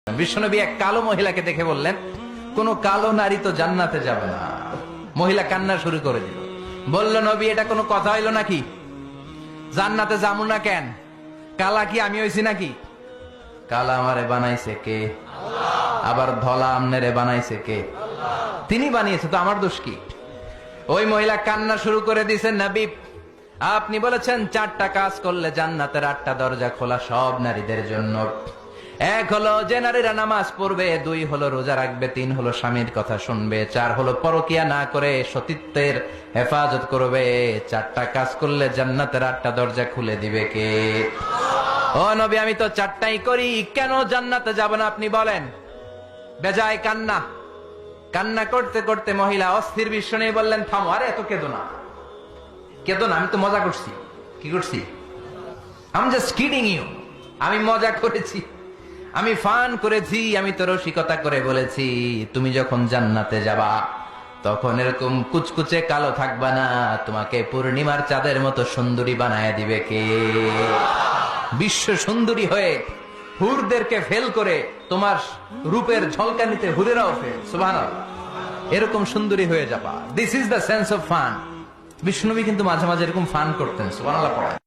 বিশ্বনবী এক কালো মহিলাকে দেখে বললেন, কোন কালো নারী তো জান্নাতে যাবে না। মহিলা কান্না শুরু করে দিল, বলল, নবী এটা কোনো কথা হইল নাকি? জান্নাতে যাবো না কেন? কালা কি আমি হইছি নাকি? কালা আমারে বানাইছে কে? আবার ধলা আমনেরে বানাইছে কে? তিনি বানিয়েছে, তো আমার দোষ কি? ওই মহিলা কান্না শুরু করে দিয়েছে, নবী আপনি বলেছেন 4টা কাজ করলে জান্নাতের 8টা দরজা খোলা সব নারীদের জন্য। 1 হলো যে নারীরা নামাজ পড়বে, 2 হলো রোজা রাখবে, 3 হলো স্বামীর কথা শুনবে, 4 হলো পরকিয়া না করে সতীত্বের হেফাজত করবে। 4টা কাজ করলে জান্নাতের 8টা দরজা খুলে দিবে কে? ও নবী আমি তো 4টাই করি, কেন জান্নাতে যাব না আপনি বলেন? বেজায় কান্না, কান্না করতে করতে মহিলা অস্থির। বিশ্ব নিয়ে বললেন, থামো, আরে এত কেঁদো না, কেঁদো না, আমি তো মজা করছি। কি করছি? I am just kidding you. আমি মজা করেছি, আমি ফান করেছি, আমি তো রসিকতা করে বলেছি তুমি যখন জান্নাতে যাবা তখন এরকম কুচকুচে কালো থাকবা না, তোমাকে পূর্ণিমার চাঁদের মতো সুন্দরী বানায় দিবে কে? বিশ্ব সুন্দরী হয়ে হুরদেরকে ফেল করে তোমার রূপের ঝলকানিতে হুরেরাও ফেল। সুবহানাল্লাহ, এরকম সুন্দরী হয়ে যাবা। This is the sense of fun. বিষ্ণুবী কিন্তু মাঝে মাঝে এরকম ফান করতেন। সুবহানাল্লাহ।